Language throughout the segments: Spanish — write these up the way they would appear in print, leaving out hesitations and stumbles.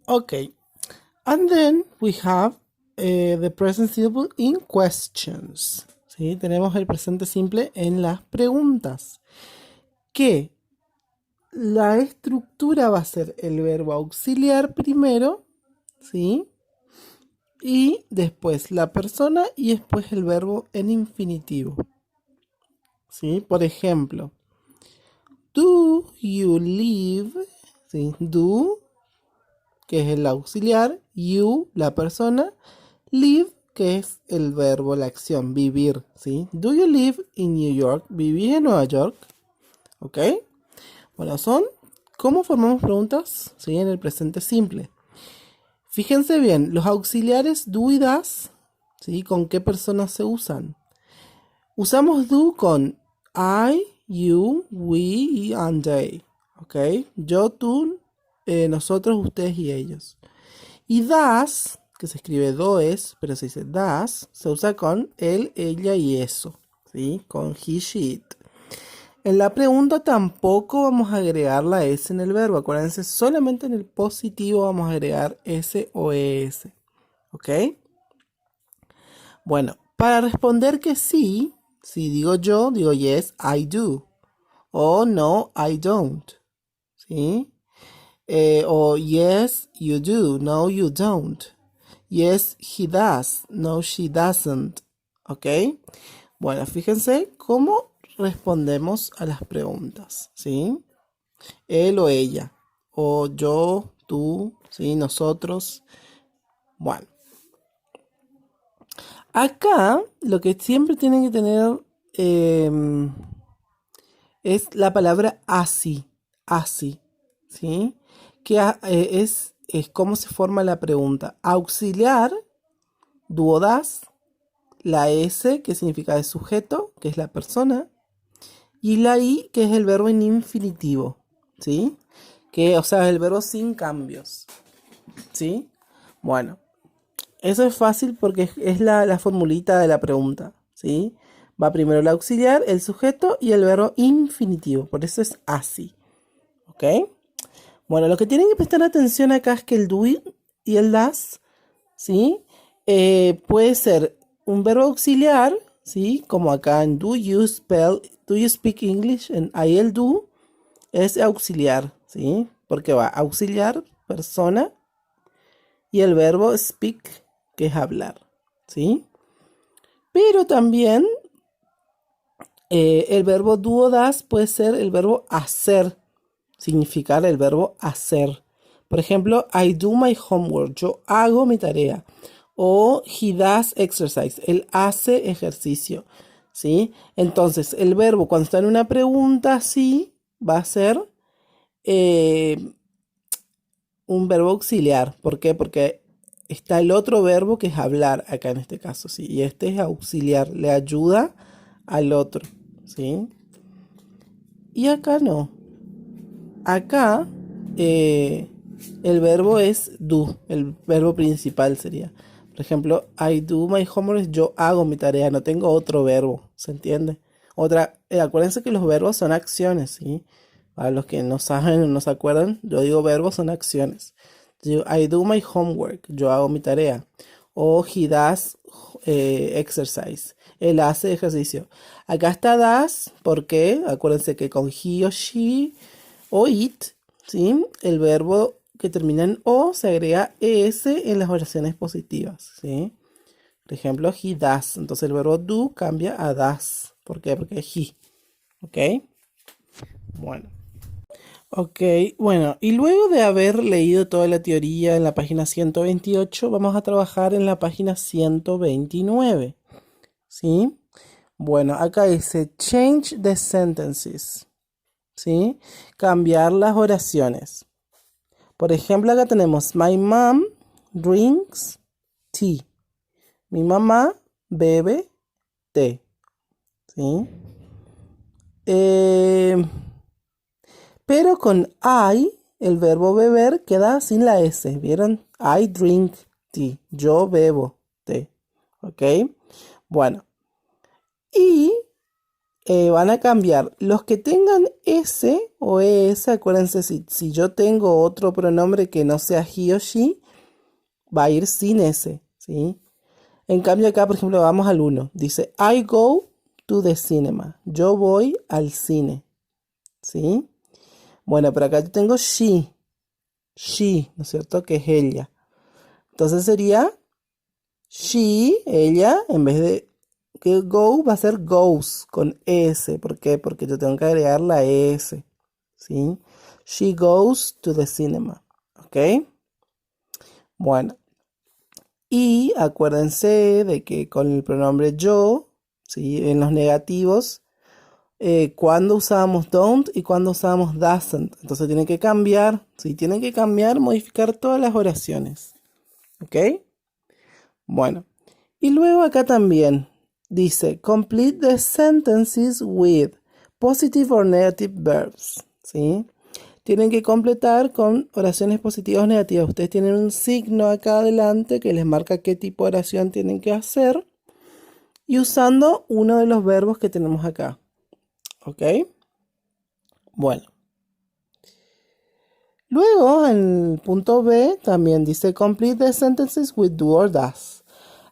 Okay. And then we have the present simple in questions. ¿Sí? Tenemos el presente simple en las preguntas. Que la estructura va a ser el verbo auxiliar primero, ¿sí? Y después la persona y después el verbo en infinitivo. ¿Sí? Por ejemplo, do you live? ¿Sí? Do, que es el auxiliar, you, la persona, live, que es el verbo, la acción, vivir, ¿sí? Do you live in New York? ¿Vivís en Nueva York? ¿Ok? Bueno, ¿cómo formamos preguntas? ¿Sí? En el presente simple. Fíjense bien, los auxiliares do y das, ¿sí? ¿Con qué personas se usan? Usamos do con I, you, we and they, ¿ok? Yo, tú, nosotros, ustedes y ellos. Y das, que se escribe does, pero se dice das, se usa con él, ella y eso, ¿sí? Con he, she, it. En la pregunta tampoco vamos a agregar la S en el verbo. Acuérdense, solamente en el positivo vamos a agregar S o ES. ¿Ok? Bueno, para responder que sí, si digo yo, digo yes, I do. O no, I don't. ¿Sí? O yes, you do. No, you don't. Yes, he does. No, she doesn't. ¿Ok? Bueno, fíjense cómo respondemos a las preguntas, ¿sí? Él o ella, o yo, tú, ¿sí? Nosotros. Bueno, acá lo que siempre tienen que tener es la palabra así, ¿sí? Que es cómo se forma la pregunta. Auxiliar, duodas, la S, que significa de sujeto, que es la persona, y la I, que es el verbo en infinitivo, ¿sí? Que, o sea, el verbo sin cambios, ¿sí? Bueno, eso es fácil porque es la formulita de la pregunta, ¿sí? Va primero el auxiliar, el sujeto y el verbo infinitivo, por eso es así, ¿ok? Bueno, lo que tienen que prestar atención acá es que el do y el das, ¿sí? Puede ser un verbo auxiliar, ¿sí? Como acá en do you speak English? Ahí el do es auxiliar, ¿sí? Porque va auxiliar, persona, y el verbo speak, que es hablar, ¿sí? Pero también el verbo do o das puede ser el verbo hacer, significar el verbo hacer. Por ejemplo, I do my homework, yo hago mi tarea. O he does exercise, él hace ejercicio, ¿sí? Entonces, el verbo cuando está en una pregunta así va a ser un verbo auxiliar. ¿Por qué? Porque está el otro verbo que es hablar acá en este caso, ¿sí? Y este es auxiliar, le ayuda al otro, ¿sí? Y acá no. Acá el verbo es do, el verbo principal sería. Por ejemplo, I do my homework, yo hago mi tarea, no tengo otro verbo, ¿se entiende? Acuérdense que los verbos son acciones, ¿sí? Para los que no saben o no se acuerdan, yo digo verbos son acciones. I do my homework, yo hago mi tarea. O he does exercise, él hace ejercicio. Acá está does, porque acuérdense que con he o she o it, ¿sí? El verbo que termina en o se agrega es en las oraciones positivas, ¿sí? Por ejemplo, he does. Entonces el verbo do cambia a does. ¿Por qué? Porque es he. ¿Ok? Bueno. Ok, bueno, y luego de haber leído toda la teoría en la página 128, vamos a trabajar en la página 129, ¿sí? Bueno, acá dice change the sentences, ¿sí? Cambiar las oraciones. Por ejemplo, acá tenemos my mom drinks tea. Mi mamá bebe té, ¿sí? Pero con I, el verbo beber queda sin la S. ¿Vieron? I drink tea. Yo bebo té. ¿Ok? Bueno. Y van a cambiar. Los que tengan S o ES, acuérdense, si yo tengo otro pronombre que no sea he o she, va a ir sin S, ¿sí? En cambio acá, por ejemplo, vamos al 1. Dice, I go to the cinema. Yo voy al cine, ¿sí? Bueno, pero acá yo tengo she, ¿no es cierto? Que es ella. Entonces sería she, ella, en vez de que go, va a ser goes con S. ¿Por qué? Porque yo tengo que agregar la S, ¿sí? She goes to the cinema, ¿ok? Bueno, y acuérdense de que con el pronombre yo, ¿sí? En los negativos, cuando usábamos don't y cuando usábamos doesn't. Entonces tienen que cambiar, ¿sí? Tienen que cambiar, modificar todas las oraciones, ¿ok? Bueno, y luego acá también dice, complete the sentences with positive or negative verbs, ¿sí? Tienen que completar con oraciones positivas o negativas. Ustedes tienen un signo acá adelante que les marca qué tipo de oración tienen que hacer y usando uno de los verbos que tenemos acá, ¿ok? Bueno. Luego, en el punto B, también dice complete the sentences with do or does.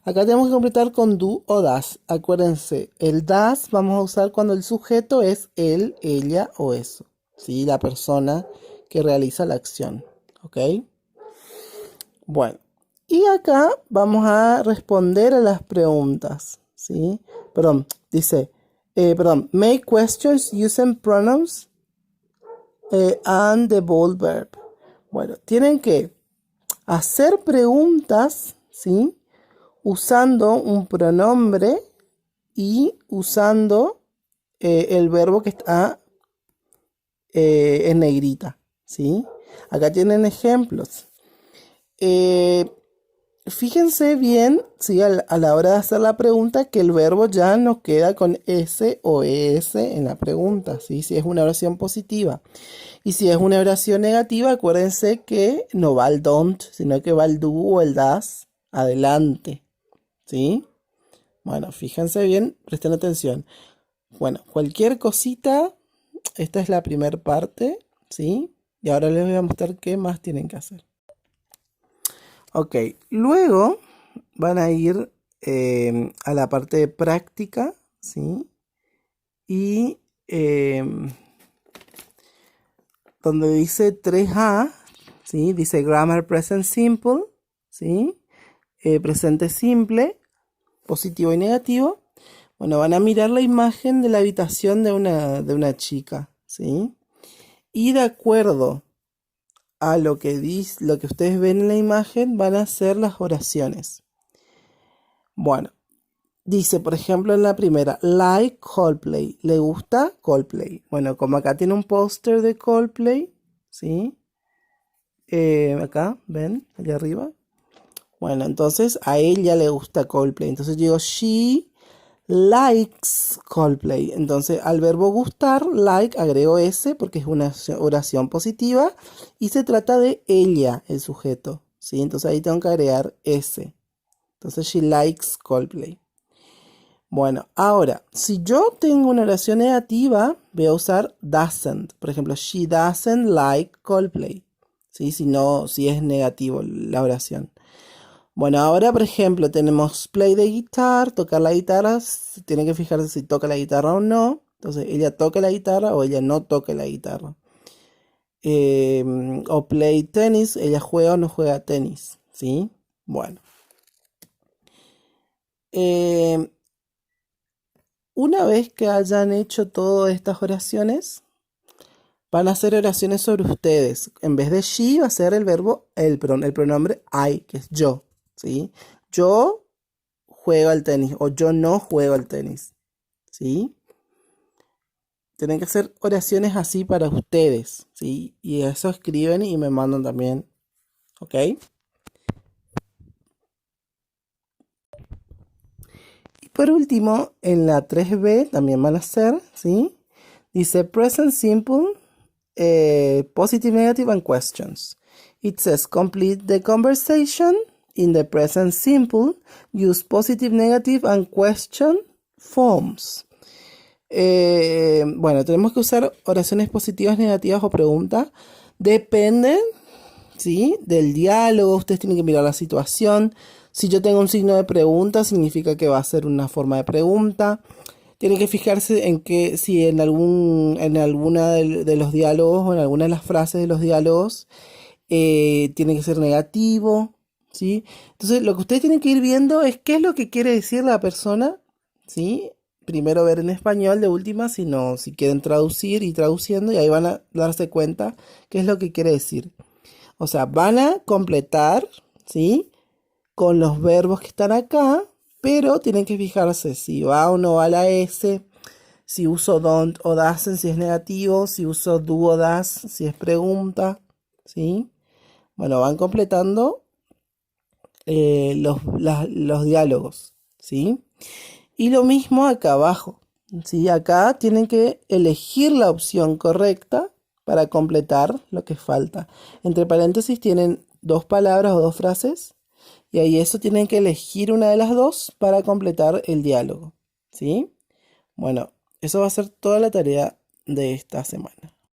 Acá tenemos que completar con do o does. Acuérdense, el does vamos a usar cuando el sujeto es él, ella o eso. ¿Sí? La persona que realiza la acción. ¿Ok? Bueno. Y acá vamos a responder a las preguntas. ¿Sí? Perdón, dice, make questions using pronouns and the bold verb. Bueno, tienen que hacer preguntas, ¿sí? Usando un pronombre y usando el verbo que está en negrita, ¿sí? Acá tienen ejemplos. Fíjense bien, ¿sí? A la hora de hacer la pregunta, que el verbo ya no queda con S o ES en la pregunta, ¿sí? Si es una oración positiva. Y si es una oración negativa, acuérdense que no va el don't, sino que va el do o el does adelante, ¿sí? Bueno, fíjense bien, presten atención. Bueno, cualquier cosita, esta es la primera parte, ¿sí? Y ahora les voy a mostrar qué más tienen que hacer. Ok, luego van a ir a la parte de práctica, ¿sí? Y donde dice 3A, ¿sí? Dice Grammar Present Simple, ¿sí? Presente simple, positivo y negativo. Bueno, van a mirar la imagen de la habitación de una chica, ¿sí? Y de acuerdo a lo que ustedes ven en la imagen, van a hacer las oraciones. Bueno, dice, por ejemplo, en la primera, like Coldplay. ¿Le gusta Coldplay? Bueno, como acá tiene un póster de Coldplay, ¿sí? Acá, ¿ven? Allá arriba. Bueno, entonces a ella le gusta Coldplay. Entonces yo digo, she likes Coldplay. Entonces al verbo gustar, like, agrego S porque es una oración positiva y se trata de ella, el sujeto, ¿sí? Entonces ahí tengo que agregar S. Entonces she likes Coldplay. Bueno, ahora, si yo tengo una oración negativa, voy a usar doesn't. Por ejemplo, she doesn't like Coldplay, ¿sí? Si es negativo la oración. Bueno, ahora por ejemplo tenemos play the guitar, tocar la guitarra, tienen que fijarse si toca la guitarra o no. Entonces ella toca la guitarra o ella no toca la guitarra. O play tenis, ella juega o no juega tenis, ¿sí? Bueno. Una vez que hayan hecho todas estas oraciones, van a hacer oraciones sobre ustedes. En vez de she va a ser el pronombre I, que es yo, ¿sí? Yo juego al tenis o yo no juego al tenis, ¿sí? Tienen que hacer oraciones así para ustedes, ¿sí? Y eso escriben y me mandan también, ¿ok? Y por último, en la 3B también van a hacer, ¿sí? Dice present simple, positive, negative, and questions. It says complete the conversation in the present simple. Use positive, negative, and question forms. Bueno, tenemos que usar oraciones positivas, negativas o preguntas. Dependen, ¿sí? Del diálogo. Ustedes tienen que mirar la situación. Si yo tengo un signo de pregunta, significa que va a ser una forma de pregunta. Tienen que fijarse en que si en alguna de los diálogos o en alguna de las frases de los diálogos tiene que ser negativo, ¿sí? Entonces, lo que ustedes tienen que ir viendo es qué es lo que quiere decir la persona, ¿sí? Primero ver en español de última, si quieren traducir y traduciendo, y ahí van a darse cuenta qué es lo que quiere decir. O sea, van a completar, ¿sí? Con los verbos que están acá, pero tienen que fijarse si va o no va la S, si uso don't o doesn't si es negativo, si uso do o does si es pregunta, ¿sí? Bueno, van completando los diálogos, ¿sí? Y lo mismo acá abajo, ¿sí? Acá tienen que elegir la opción correcta para completar lo que falta. Entre paréntesis tienen dos palabras o dos frases y ahí eso tienen que elegir una de las dos para completar el diálogo, ¿sí? Bueno, eso va a ser toda la tarea de esta semana.